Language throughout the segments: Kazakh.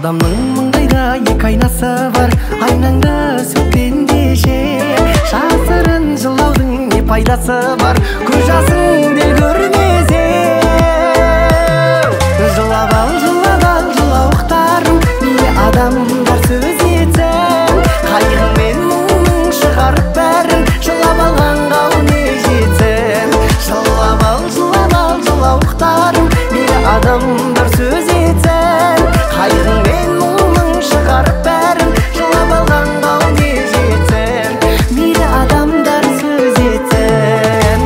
Адамның маңдайда екі айнасы бар, айнаңды сүтпен дешек. Жасырын жылаудың не пайдасы бар, көз жасың дел көрмесе. Жылап ал, жылауықтарым, мейлі адамдар сөз етсін. Қайғың мен мұңның шығарып бәрін, жылап алғанға не жетсін. Жылап ал, жылауықтарым, мейлі адамдар сөз етсін. Қайғың мен мұңның шығарып бәрін, жылап алғанға не жетсін. Мейлі адамдар сөз етсін.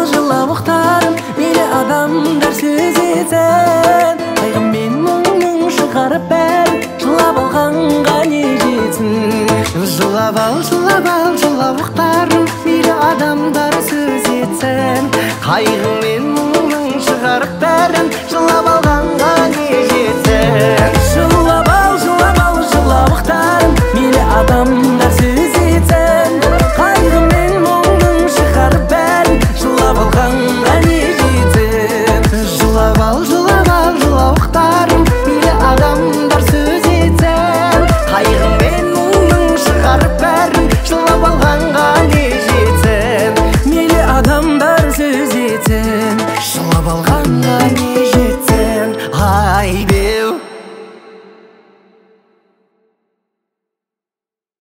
Жылауықтарым, мейлі адамдар сөз етсін. Қайғым мен мұңның шығарып бәрін, жылап алғанға не жетсін. Жылап ал, жылауықтарым, мейлі адамдар сөз етсін. Қайғым мен мұңның шығарып бәрін, жылап